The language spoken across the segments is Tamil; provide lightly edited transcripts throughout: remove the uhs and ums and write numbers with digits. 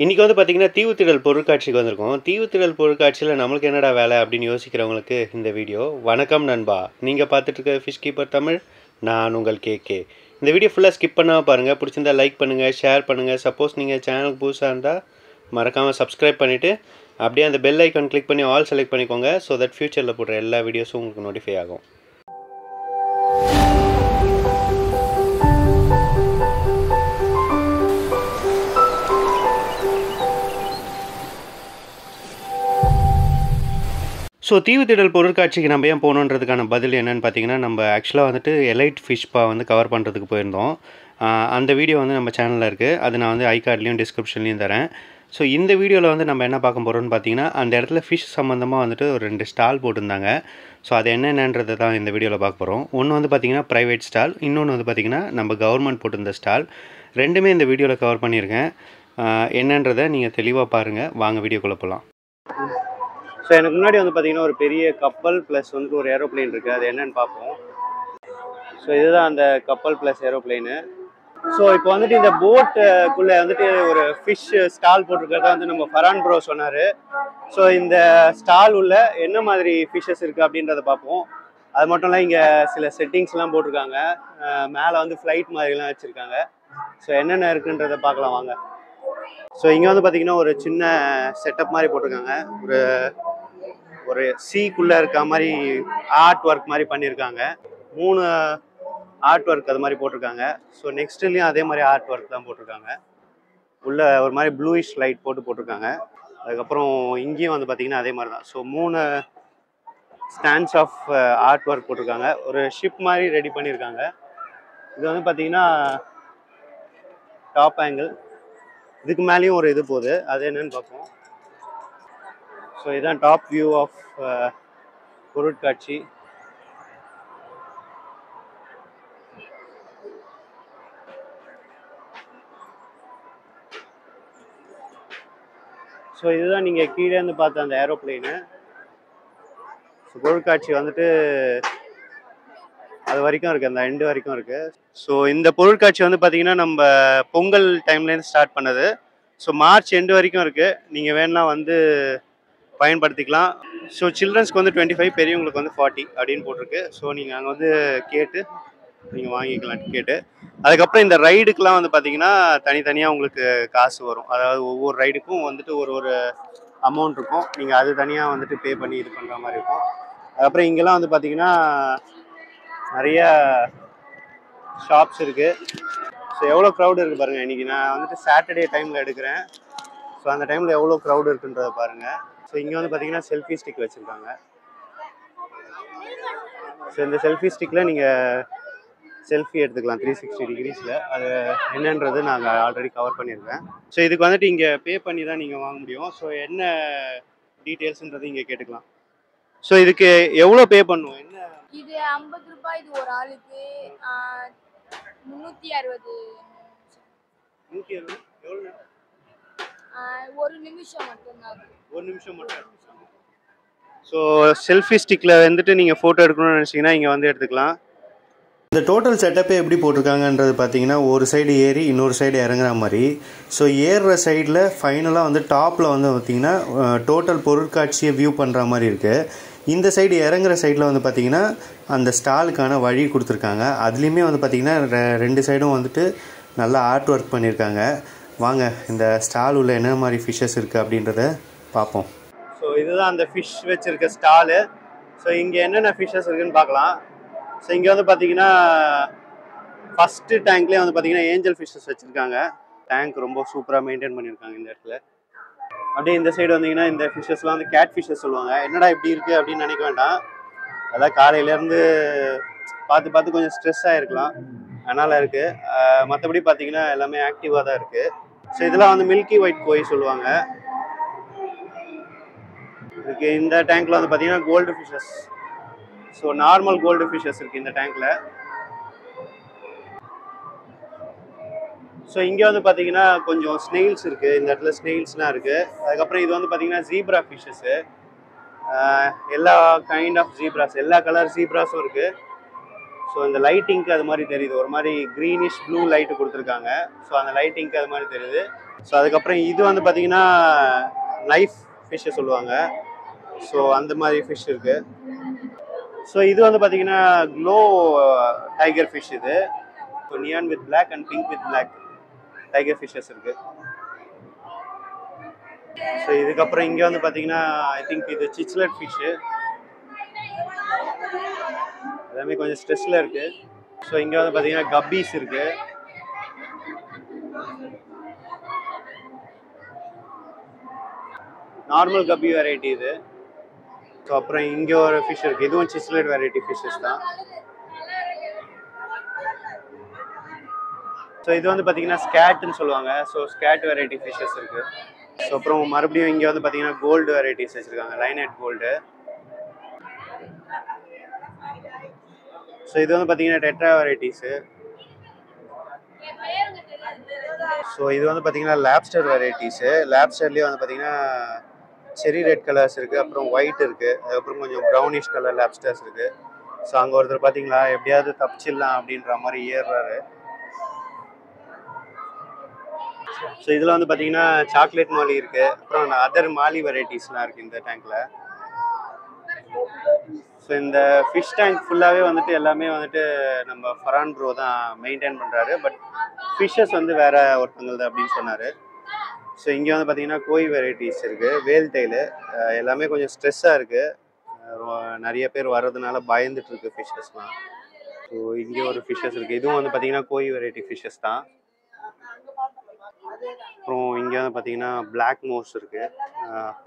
இன்றைக்கி வந்து பார்த்திங்கன்னா தீவுத்திடல் பொருட்காட்சிக்கு வந்திருக்கோம். தீவுத்திடல் பொருட்காட்சியில் நம்மளுக்கு என்னடா வேலை அப்படின்னு யோசிக்கிறவங்களுக்கு இந்த வீடியோ. வணக்கம் நண்பா, நீங்கள் பார்த்துட்ருக்க ஃபிஷ் கீப்பர் தமிழ், நான் உங்கள் கேகே. இந்த வீடியோ ஃபுல்லாக ஸ்கிப் பண்ணாமல் பாருங்கள். பிடிச்சிருந்தா லைக் பண்ணுங்கள், ஷேர் பண்ணுங்கள். சப்போஸ் நீங்கள் சேனலுக்கு புதுசாக இருந்தால் மறக்காமல் சப்ஸ்கிரைப் பண்ணிவிட்டு அப்படியே அந்த பெல் ஐக்கான் கிளிக் பண்ணி ஆல் செலக்ட் பண்ணிக்கோங்க. ஸோ தட் ஃப்யூச்சரில் போடுற எல்லா வீடியோஸும் உங்களுக்கு நோட்டிஃபை ஆகும். ஸோ தீவுத்திடல் பொருட்காட்சிக்கு நம்ம ஏன் போகணுன்றதுக்கான பதில் என்னென்னு பார்த்தீங்கன்னா, நம்ம ஆக்சுவலாக வந்துட்டு எலைட் ஃபிஷ் பா வந்து கவர் பண்ணுறதுக்கு போயிருந்தோம். அந்த வீடியோ வந்து நம்ம சேனலில் இருக்குது. அது நான் வந்து ஐகார்ட்லேயும் டிஸ்கிரிப்ஷன்லேயும் தரேன். ஸோ இந்த வீடியோவில் வந்து நம்ம என்ன பார்க்க போகிறோம்னு பார்த்தீங்கன்னா, அந்த இடத்துல ஃபிஷ் சம்மந்தமாக வந்துட்டு ஒரு 2 ஸ்டால் போட்டிருந்தாங்க. ஸோ அது என்னென்னன்றதை தான் இந்த வீடியோவில் பார்க்க போகிறோம். ஒன்று வந்து பார்த்திங்கன்னா ப்ரைவேட் ஸ்டால், இன்னொன்று வந்து பார்த்திங்கன்னா நம்ம கவர்மெண்ட் போட்டிருந்த ஸ்டால். ரெண்டுமே இந்த வீடியோவில் கவர் பண்ணியிருக்கேன். என்னன்றதை நீங்கள் தெளிவாக பாருங்கள். வாங்க வீடியோக்குள்ளே போகலாம். ஸோ எனக்கு முன்னாடி வந்து பார்த்திங்கன்னா ஒரு பெரிய கப்பல் ப்ளஸ் வந்துட்டு ஒரு ஏரோப்ளைன் இருக்குது. அது என்னென்னு பார்ப்போம். ஸோ இதுதான் அந்த கப்பல் ப்ளஸ் ஏரோப்ளைனு. ஸோ இப்போ வந்துட்டு இந்த போட்டுக்குள்ளே வந்துட்டு ஒரு ஃபிஷ் ஸ்டால் போட்டிருக்கிறதா வந்து நம்ம ஃபரான் ப்ரோ சொன்னார். ஸோ இந்த ஸ்டால் உள்ள என்ன மாதிரி ஃபிஷ்ஷஸ் இருக்குது அப்படின்றத பார்ப்போம். அது மட்டும் இல்லை, இங்கே சில செட்டிங்ஸ்லாம் போட்டிருக்காங்க. மேலே வந்து ஃப்ளைட் மாதிரிலாம் வச்சுருக்காங்க. ஸோ என்னென்ன இருக்குன்றதை பார்க்கலாம் வாங்க. ஸோ இங்கே வந்து பார்த்திங்கன்னா ஒரு சின்ன செட்டப் மாதிரி போட்டிருக்காங்க. ஒரு சீக்குள்ளே இருக்க மாதிரி ஆர்ட் ஒர்க் மாதிரி பண்ணியிருக்காங்க. 3 ஆர்ட் ஒர்க் அது மாதிரி போட்டிருக்காங்க. ஸோ நெக்ஸ்ட்லேயும் அதே மாதிரி ஆர்ட் ஒர்க் தான் போட்டிருக்காங்க. உள்ளே ஒரு மாதிரி ப்ளூயிஷ் லைட் போட்டிருக்காங்க. அதுக்கப்புறம் இங்கேயும் வந்து பார்த்திங்கன்னா அதே மாதிரி தான். So 3 stands of art work போட்டிருக்காங்க. ஒரு ஷிப் மாதிரி ரெடி பண்ணியிருக்காங்க. இது வந்து பார்த்திங்கன்னா டாப் ஆங்கிள். இதுக்கு மேலேயும் ஒரு இது போகுது, அது என்னன்னு பார்ப்போம். ஸோ இதுதான் டாப் வியூ ஆஃப் பொருட்காட்சி. ஸோ இதுதான் நீங்கள் கீழே இருந்து பார்த்த அந்த ஏரோப்ளைனு. ஸோ பொருட்காட்சி வந்துட்டு அது வரைக்கும் இருக்குது, அந்த எண்டு வரைக்கும் இருக்குது. ஸோ இந்த பொருட்காட்சி வந்து பார்த்திங்கன்னா நம்ம பொங்கல் டைம்லேருந்து ஸ்டார்ட் பண்ணது. ஸோ மார்ச் எண்டு வரைக்கும் இருக்குது. நீங்கள் வேணா வந்து பயன்படுத்திக்கலாம். ஸோ சில்ட்ரன்ஸ்க்கு வந்து 25, பெரியவங்களுக்கு வந்து 40 அப்படின்னு போட்டிருக்கு. ஸோ நீங்கள் அங்கே வந்து கேட்டு நீங்கள் வாங்கிக்கலாம் டிக்கெட்டு. அதுக்கப்புறம் இந்த ரைடுக்கெலாம் வந்து பார்த்திங்கன்னா தனித்தனியாக உங்களுக்கு காசு வரும். அதாவது ஒவ்வொரு ரைடுக்கும் வந்துட்டு ஒரு அமௌண்ட் இருக்கும். நீங்கள் அது தனியாக வந்துட்டு பே பண்ணி இது பண்ணுற மாதிரி இருக்கும். அதுக்கப்புறம் இங்கெல்லாம் வந்து பார்த்திங்கன்னா நிறைய ஷாப்ஸ் இருக்குது. ஸோ எவ்வளோ க்ரௌடு இருக்குது பாருங்கள். இன்றைக்கி நான் வந்துட்டு சாட்டர்டே டைமில் எடுக்கிறேன். ஸோ அந்த டைமில் எவ்வளோ க்ரௌடு இருக்குன்றதை பாருங்கள். ஸோ இங்கே வந்து பார்த்திங்கன்னா செல்ஃபி ஸ்டிக் வச்சுருக்காங்க. ஸோ இந்த செல்ஃபி ஸ்டிக்கில் நீங்கள் செல்ஃபி எடுத்துக்கலாம் 360 டிகிரிஸில். அது என்னன்றது நாங்கள் ஆல்ரெடி கவர் பண்ணியிருக்கேன். ஸோ இதுக்கு வந்துட்டு இங்கே பே பண்ணி தான் நீங்கள் வாங்க முடியும். ஸோ என்ன டீட்டெயில்ஸுன்றது இங்கே கேட்டுக்கலாம். ஸோ இதுக்கு எவ்வளோ பே பண்ணுவோம்? என்ன இது 50 ரூபாய். இது ஒரு ஆளுக்கு 360. 160 எவ்வளோ நேரம்? ஒரு நிமிஷம் மட்டும்தான். ஒரு நிமிஷம் மட்டும். ஸோ செல்ஃபி ஸ்டிக்கில் வந்துட்டு நீங்கள் ஃபோட்டோ எடுக்கணும்னு நினச்சிங்கன்னா இங்கே வந்து எடுத்துக்கலாம். இந்த டோட்டல் செட்டப்பே எப்படி போட்டிருக்காங்கன்றது பார்த்தீங்கன்னா, ஒரு சைடு ஏறி இன்னொரு சைடு இறங்குற மாதிரி. ஸோ ஏறுற சைடில் ஃபைனலாக வந்து டாப்பில் வந்து பார்த்திங்கன்னா டோட்டல் பொருட்காட்சியை வியூ பண்ணுற மாதிரி இருக்குது. இந்த சைடு இறங்குற சைடில் வந்து பார்த்திங்கன்னா அந்த ஸ்டாலுக்கான வழி கொடுத்துருக்காங்க. அதுலேயுமே வந்து பார்த்திங்கன்னா 2 சைடும் வந்துட்டு நல்லா ஆர்ட் ஒர்க் பண்ணியிருக்காங்க. வாங்க இந்த ஸ்டால் உள்ள என்ன மாதிரி ஃபிஷ்ஷஸ் இருக்குது அப்படின்றத பார்ப்போம். ஸோ இதுதான் அந்த ஃபிஷ் வச்சுருக்க ஸ்டாலு. ஸோ இங்கே என்னென்ன ஃபிஷ்ஷஸ் இருக்குதுன்னு பார்க்கலாம். ஸோ இங்கே வந்து பார்த்திங்கன்னா ஃபஸ்ட்டு டேங்க்லேயே வந்து பார்த்திங்கன்னா ஏஞ்சல் ஃபிஷ்ஷஸ் வச்சுருக்காங்க. டேங்க் ரொம்ப சூப்பராக மெயின்டைன் பண்ணியிருக்காங்க இந்த இடத்துல. அப்படியே இந்த சைடு வந்தீங்கன்னா இந்த ஃபிஷ்ஷஸ்லாம் வந்து கேட் ஃபிஷ்ஷஸ் சொல்லுவாங்க. என்னடா இப்படி இருக்குது அப்படின்னு நினைக்க வேண்டாம். அதான் காலையிலேருந்து பார்த்து கொஞ்சம் ஸ்ட்ரெஸ் ஆகிருக்கலாம், அதனால் இருக்குது. மற்றபடி பார்த்திங்கன்னா எல்லாமே ஆக்டிவாக தான் இருக்குது. ஸோ இதெல்லாம் வந்து மில்கி ஒயிட் கோய் சொல்லுவாங்க. இதுக்கு இந்த டேங்க்கில் வந்து பார்த்திங்கன்னா gold fishes. So normal gold fishes இருக்குது இந்த டேங்க்கில். ஸோ இங்கே வந்து பார்த்திங்கன்னா கொஞ்சம் ஸ்னெயில்ஸ் இருக்குது. இந்த இடத்துல ஸ்னெயில்ஸ்லாம் இருக்குது. அதுக்கப்புறம் இது வந்து பார்த்திங்கன்னா ஜீப்ரா ஃபிஷ்ஷஸ்ஸு. எல்லா கைண்ட் ஆஃப் ஜீப்ராஸ், எல்லா கலர் ஜீப்ராஸும் இருக்குது. ஸோ இந்த லைட்டிங்க்கு அது மாதிரி தெரியுது, ஒரு மாதிரி க்ரீனிஷ் ப்ளூ லைட்டு கொடுத்துருக்காங்க. ஸோ அந்த லைட்டிங்க்கு அது மாதிரி தெரியுது. ஸோ அதுக்கப்புறம் இது வந்து பார்த்தீங்கன்னா நைஃப் ஃபிஷ்ஷை சொல்லுவாங்க. ஸோ அந்த மாதிரி ஃபிஷ் இருக்குது. ஸோ இது வந்து பார்த்தீங்கன்னா க்ளோ டைகர் ஃபிஷ். இது so neon with black and pink with black tiger fishes இருக்குது. ஸோ இதுக்கப்புறம் இங்கே வந்து பார்த்தீங்கன்னா ஐ திங்க் இது சிச்லெட் ஃபிஷ்ஷு. எல்லாமே கொஞ்சம் ஸ்ட்ரெஸ்ஸில் இருக்குது. ஸோ இங்கே வந்து பார்த்தீங்கன்னா கப்பீஸ் இருக்குது. நார்மல் கப்பி வெரைட்டி இது. ஸோ அப்புறம் இங்கே ஒரு ஃபிஷ் இருக்குது, இதுவும் சிச்லெட் வெரைட்டி ஃபிஷ்ஷஸ் தான். ஸோ இது வந்து பார்த்தீங்கன்னா ஸ்கேட்டுன்னு சொல்லுவாங்க. ஸோ ஸ்கேட் வெரைட்டி ஃபிஷ்ஷஸ் இருக்குது. ஸோ அப்புறம் மறுபடியும் இங்கே வந்து பார்த்தீங்கன்னா கோல்டு வெரைட்டிஸ் வச்சுருக்காங்க, லைனட் கோல்டு. ஸோ இது வந்து பார்த்தீங்கன்னா டெட்ரா வெரைட்டிஸு. ஸோ இது வந்து பார்த்தீங்கன்னா லாப்ஸ்டர் வெரைட்டிஸு. லாப்ஸ்டர்லேயே வந்து பார்த்தீங்கன்னா செரி ரெட் கலர்ஸ் இருக்குது, அப்புறம் ஒயிட் இருக்குது, அதுக்கப்புறம் கொஞ்சம் ப்ரௌனிஷ் கலர் லாப்ஸ்டர்ஸ் இருக்குது. ஸோ அங்கே ஒருத்தர் பார்த்தீங்களா எப்படியாவது தப்பிச்சிடலாம் அப்படின்ற மாதிரி ஏறுறாரு. ஸோ இதில் வந்து பார்த்தீங்கன்னா சாக்லேட் மாலி இருக்குது, அப்புறம் அதர் மாலி வெரைட்டிஸ்லாம் இருக்குது இந்த டேங்க்கில். ஸோ இந்த ஃபிஷ் டேங்க் ஃபுல்லாகவே வந்துட்டு எல்லாமே வந்துட்டு நம்ம ஃபரான் ப்ரோ தான் மெயின்டைன் பண்ணுறாரு. பட் ஃபிஷ்ஷஸ் வந்து வேறு ஒருத்தங்களது அப்படின்னு சொன்னார். ஸோ இங்கே வந்து பார்த்தீங்கன்னா கோய் வெரைட்டிஸ் இருக்குது, வேல் டைலு. எல்லாமே கொஞ்சம் ஸ்ட்ரெஸ்ஸாக இருக்குது, நிறைய பேர் வர்றதுனால பயந்துட்டுருக்கு ஃபிஷ்ஷஸ்லாம். ஸோ இங்கே ஒரு ஃபிஷ்ஷஸ் இருக்குது, இதுவும் வந்து பார்த்தீங்கன்னா கோய் வெரைட்டி ஃபிஷ்ஷஸ் தான். அப்புறம் இங்கே வந்து பார்த்தீங்கன்னா பிளாக் மோஸ் இருக்குது,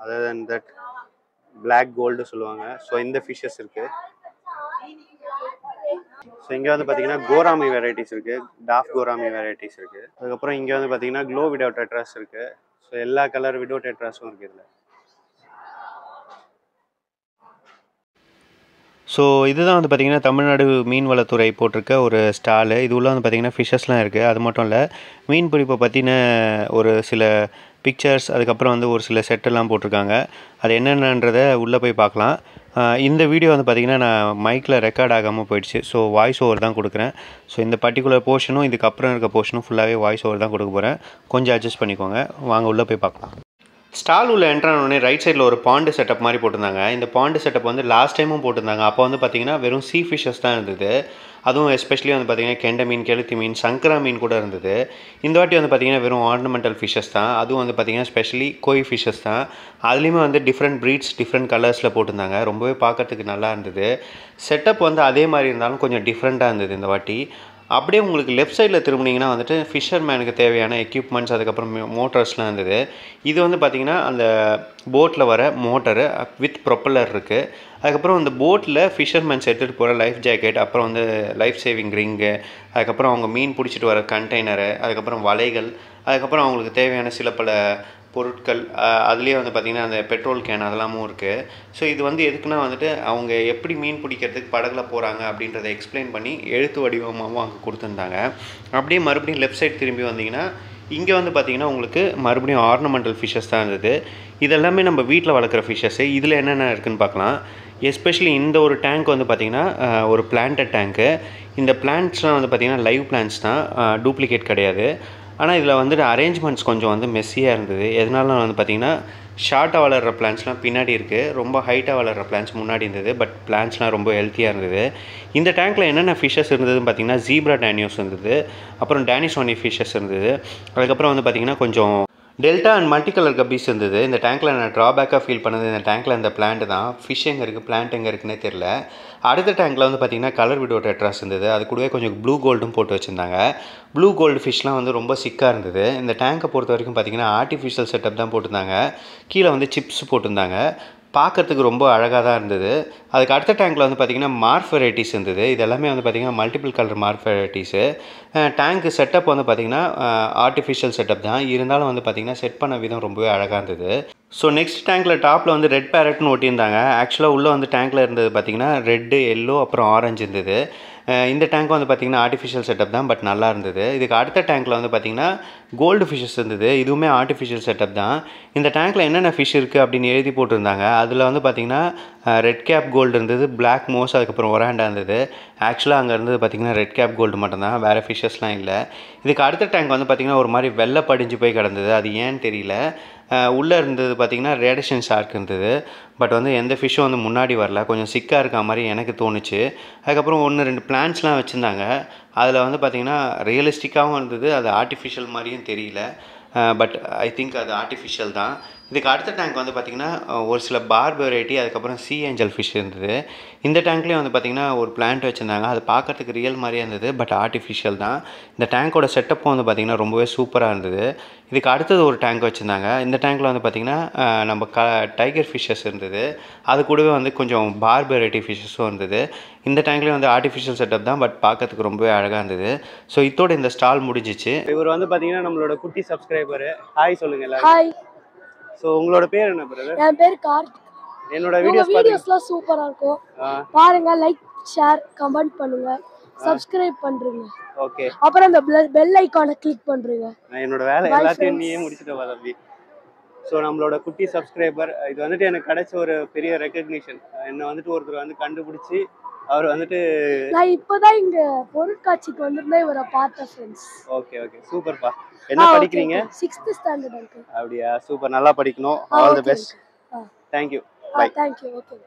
other then that black gold சொல்லுவாங்க. ஸோ இந்த ஃபிஷ்ஷஸ் இருக்குது. ஸோ இங்கே வந்து பார்த்தீங்கன்னா கோராமி வெரைட்டிஸ் இருக்குது, டாஃப் கோராமி வெரைட்டிஸ் இருக்குது. அதுக்கப்புறம் இங்கே வந்து பார்த்தீங்கன்னா க்ளோ விடோ டெட்ராஸ் இருக்குது. ஸோ எல்லா கலர் விடோ டெட்ராஸும் இருக்குது இதில். ஸோ இதுதான் வந்து பார்த்திங்கன்னா தமிழ்நாடு மீன்வளத்துறை போட்டிருக்க ஒரு ஸ்டாலு. இது உள்ள வந்து பார்த்திங்கன்னா ஃபிஷ்ஷஸ்லாம் இருக்குது. அது மட்டும் இல்லை, மீன் பிடிப்பை பற்றின ஒரு சில பிக்சர்ஸ், அதுக்கப்புறம் வந்து ஒரு சில செட்டெல்லாம் போட்டிருக்காங்க. அது என்னென்னன்றதை உள்ளே போய் பார்க்கலாம். இந்த வீடியோ வந்து பார்த்திங்கன்னா நான் மைக்கில் ரெக்கார்ட் ஆகாமல் போயிடுச்சு. ஸோ வாய்ஸ் ஓவர் தான் கொடுக்குறேன். ஸோ இந்த பர்டிகுலர் போர்ஷனும் இதுக்கப்புறம் இருக்க போர்ஷனும் ஃபுல்லாகவே வாய்ஸ் ஓவர் தான் கொடுக்க போகிறேன். கொஞ்சம் அட்ஜஸ்ட் பண்ணிக்கோங்க. வாங்க உள்ளே போய் பார்க்கலாம். ஸ்டால் உள்ள என்ட்ரானோடனே ரைட் சைடில் ஒரு பாண்டு செட்டப் மாதிரி போட்டிருந்தாங்க. இந்த பாண்டு செட்டப் வந்து லாஸ்ட் டைமும் போட்டிருந்தாங்க. அப்போ வந்து பார்த்திங்கன்னா வெறும் சீ ஃபிஷ்ஷஸ் தான் இருந்தது. அதுவும் எஸ்பெஷலி வந்து பார்த்திங்கன்னா கெண்டை மீன், கெளுத்தி மீன், சங்கரா மீன் கூட இருந்தது. இந்த வாட்டி வந்து பார்த்திங்கன்னா வெறும் ஆர்னமெண்டல் ஃபிஷ்ஷஸ் தான். அதுவும் வந்து பார்த்திங்கன்னா ஸ்பெஷலி கோய் ஃபிஷ்ஷஸ் தான். அதுலேயுமே வந்து டிஃப்ரெண்ட் ப்ரீட்ஸ், டிஃப்ரெண்ட் கலர்ஸில் போட்டிருந்தாங்க. ரொம்பவே பார்க்கறதுக்கு நல்லா இருந்தது. செட்டப் வந்து அதே மாதிரி இருந்தாலும் கொஞ்சம் டிஃப்ரெண்ட்டாக இருந்தது இந்த வாட்டி. அப்படியே உங்களுக்கு லெஃப்ட் சைடில் திரும்பினீங்கன்னா வந்துட்டு ஃபிஷர்மேனுக்கு தேவையான எக்யூப்மெண்ட்ஸ், அதுக்கப்புறம் மோட்டர்ஸ்லாம் இருந்தது. இது வந்து பார்த்திங்கன்னா அந்த போட்டில் வர மோட்டரு வித் ப்ரொப்பல்லர் இருக்குது. அதுக்கப்புறம் அந்த போட்டில் ஃபிஷர்மேன்ஸ் எடுத்துகிட்டு போகிற லைஃப் ஜாக்கெட், அப்புறம் வந்து லைஃப் சேவிங் ரிங்கு, அதுக்கப்புறம் அவங்க மீன் பிடிச்சிட்டு வர கண்டெய்னரு, அதுக்கப்புறம் வலைகள், அதுக்கப்புறம் அவங்களுக்கு தேவையான சில பல பொருட்கள், அதுலேயே வந்து பார்த்திங்கன்னா அந்த பெட்ரோல் கேன் அதெல்லாமும் இருக்குது. ஸோ இது வந்து எதுக்குன்னா வந்துட்டு அவங்க எப்படி மீன் பிடிக்கிறதுக்கு படகுல போகிறாங்க அப்படின்றத எக்ஸ்பிளைன் பண்ணி எழுத்து வடிவமாகவும் அங்கே கொடுத்துருந்தாங்க. அப்படியே மறுபடியும் லெஃப்ட் சைட் திரும்பி வந்தீங்கன்னா இங்கே வந்து பார்த்திங்கன்னா உங்களுக்கு மறுபடியும் ஆர்னமெண்டல் ஃபிஷ்ஷஸ் தான் இருந்தது. இதெல்லாமே நம்ம வீட்டில் வளர்க்குற ஃபிஷ்ஷஸ்ஸு. இதில் என்னென்ன இருக்குதுன்னு பார்க்கலாம். எஸ்பெஷலி இந்த ஒரு டேங்க் வந்து பார்த்திங்கன்னா ஒரு பிளான்டட் டேங்க்கு. இந்த பிளான்ட்ஸ்லாம் வந்து பார்த்திங்கன்னா லைவ் பிளான்ட்ஸ் தான், டூப்ளிகேட் கிடையாது. ஆனால் இதில் வந்துட்டு அரேஞ்ச்மெண்ட்ஸ் கொஞ்சம் வந்து மெஸ்ஸியாக இருந்தது. எதனால வந்து பார்த்திங்கன்னா ஷார்ட்டாக வளர்கிற பிளான்ட்ஸ்லாம் பின்னாடி இருக்குது, ரொம்ப ஹைட்டாக வளர்கிற பிளான்ட்ஸ் முன்னாடி இருந்தது. பட் பிளான்ட்ஸ்லாம் ரொம்ப ஹெல்த்தியாக இருந்தது. இந்த டேங்க்கில் என்னென்ன ஃபிஷ்ஷஸ் இருந்ததுன்னு பார்த்திங்கன்னா ஜீப்ரா டேனியோஸ் இருந்தது, அப்புறம் டேனிஷ் ஒனி ஃபிஷ்ஷஸ் இருந்தது, அதுக்கப்புறம் வந்து பார்த்திங்கன்னா கொஞ்சம் delta and multi colour guppies இருந்தது. இந்த டேங்க்கில் நான் ட்ராபேக்காக ஃபீல் பண்ணது இந்த டேங்க்கில் இந்த பிளான்ட் தான். ஃபிஷ் எங்கே இருக்குது, பிளான்ட் எங்கே இருக்குன்னே தெரில. அடுத்த டேங்க்கில் வந்து பார்த்திங்கன்னா கலர் விடோ டெட்ராஸ் இருந்தது. அது கூடவே கொஞ்சம் ப்ளூ கோல்டும் போட்டு வச்சுருந்தாங்க. ப்ளூ கோல்டு ஃபிஷ்லாம் வந்து ரொம்ப சிக்காக இருந்தது. இந்த டேங்கை பொறுத்த வரைக்கும் பார்த்திங்கன்னா ஆர்டிஃபிஷியல் செட்டப் தான் போட்டிருந்தாங்க. கீழே வந்து சிப்ஸ் போட்டிருந்தாங்க. பார்க்கறதுக்கு ரொம்ப அழகாக தான் இருந்தது. அதுக்கு அடுத்த டேங்க்கில் வந்து பார்த்திங்கன்னா மார்ஃப் வெரைட்டிஸ் இருந்தது. இது எல்லாமே வந்து பார்த்திங்கன்னா மல்டிபிள் கலர் மார்ஃப் வெரைட்டிஸு. டேங்க்கு செட்டப் வந்து பார்த்திங்கன்னா ஆர்டிஃபிஷியல் செட்டப் தான், இருந்தாலும் வந்து பார்த்திங்கன்னா செட் பண்ண விதம் ரொம்பவே அழகாக இருந்தது. ஸோ நெக்ஸ்ட் டேங்க்கில் டாப்பில் வந்து ரெட் பேரட்னு ஒட்டியிருந்தாங்க. ஆக்சுவலாக உள்ளே வந்து டேங்க்கில் இருந்தது பார்த்திங்கன்னா ரெட்டு, எல்லோ, அப்புறம் ஆரஞ்சு இருந்தது. இந்த டேங்க் வந்து பார்த்திங்கன்னா ஆர்டிஃபிஷியல் செட்டப் தான், பட் நல்லா இருந்தது. இதுக்கு அடுத்த டேங்க்கில் வந்து பார்த்திங்கன்னா கோல்டு ஃபிஷ்ஷஸ் இருந்தது. இதுவுமே ஆர்டிஃபிஷியல் செட்டப் தான். இந்த டேங்க்கில் என்னென்ன ஃபிஷ் இருக்குது அப்படின்னு எழுதி போட்டிருந்தாங்க. அதில் வந்து பார்த்திங்கன்னா ரெட் கேப் கோல்டு இருந்தது, பிளாக் மோஸ், அதுக்கப்புறம் ஒராண்டா இருந்தது. ஆக்சுவலாக அங்கே இருந்தது பார்த்திங்கன்னா ரெட் கேப் கோல்டு மட்டும்தான், வேறு ஃபிஷ்ஷஸ்லாம் இல்லை. இதுக்கு அடுத்த டேங்க் வந்து பார்த்திங்கன்னா ஒரு மாதிரி வெள்ளை படிஞ்சு போய் கிடந்தது. அது ஏன்னு தெரியல. உள்ளே இருந்தது பார்த்திங்கன்னா ரேடிஷன் ஷார்க் இருந்தது. பட் வந்து எந்த ஃபிஷ்ஷும் வந்து முன்னாடி வரல. கொஞ்சம் சிக்காக இருக்க மாதிரி எனக்கு தோணுச்சு. அதுக்கப்புறம் 1-2 பிளான்ட்ஸ்லாம் வச்சுருந்தாங்க. அதில் வந்து பார்த்திங்கன்னா ரியலிஸ்டிக்காகவும் இருந்தது, அது ஆர்டிஃபிஷியல் மாதிரியும் தெரியல. பட் ஐ திங்க் அது ஆர்டிஃபிஷியல் தான். இதுக்கு அடுத்த டேங்க் வந்து பார்த்திங்கன்னா ஒரு சில பார்ப் வெரைட்டி, அதுக்கப்புறம் சி ஏஞ்சல் ஃபிஷ் இருந்தது. இந்த டேங்க்லேயும் வந்து பார்த்திங்கன்னா ஒரு பிளான்ட் வச்சுருந்தாங்க. அது பார்க்கறதுக்கு ரியல் மாதிரியே இருந்தது, பட் ஆர்டிஃபிஷியல் தான். இந்த டேங்க்கோட செட்டப்பும் வந்து பார்த்திங்கன்னா ரொம்பவே சூப்பராக இருந்தது. இதுக்கு அடுத்தது ஒரு டேங்க் வச்சுருந்தாங்க. இந்த டேங்க்கில் வந்து பார்த்திங்கன்னா நம்ம டைகர் ஃபிஷ்ஷஸ் இருந்தது. அது கூடவே வந்து கொஞ்சம் பார்ப் வெரைட்டி ஃபிஷ்ஷஸும் இருந்தது. இந்த டேங்க்லேயும் வந்து ஆர்டிஃபிஷியல் செட்டப் தான், பட் பார்க்கறதுக்கு ரொம்பவே அழகாக இருந்தது. ஸோ இதோட இந்த ஸ்டால் முடிஞ்சிச்சு. இவர் வந்து பார்த்திங்கன்னா நம்மளோட குட்டி சப்ஸ்கிரைபரு. ஹாய் சொல்லுங்கள் எல்லாரும். ஹாய். ஸோ உங்களோட பேர் என்ன பிரதர்? என் பேர் கார்த்திக். என்னோட வீடியோஸ்லாம் சூப்பரா இருக்கும். பாருங்க, லைக், ஷேர், கமெண்ட் பண்ணுங்க, சப்ஸ்கிரைப் பண்றீங்க. ஓகே. அப்புறம் அந்த பெல் ஐகானை கிளிக் பண்றீங்க. நான் என்னோட வேலை எல்லாத்தையும் நீயே முடிச்சிட்டு வா தம்பி. ஸோ நம்மளோட குட்டி சப்ஸ்கிரைபர், இது வந்துட்டு எனக்கு கிடைச்ச ஒரு பெரிய ரெக்கக்னிஷன். என்னை வந்துட்டு ஒருத்தர் வந்து கண்டுபிடிச்சி அவர் வந்துட்டு நான் இப்போதான் இங்க பொருட்காட்சிக்கு வந்திருந்தேன், இவரை பார்த்தேன் ஃப்ரெண்ட்ஸ். ஓகே ஓகே சூப்பர்ப்பா. என்ன படிக்கிறீங்க? 6th standard uncle. அப்படியா? சூப்பர், நல்லா படிக்கணும். All the best. Thank you. Bye. Thank you. Okay.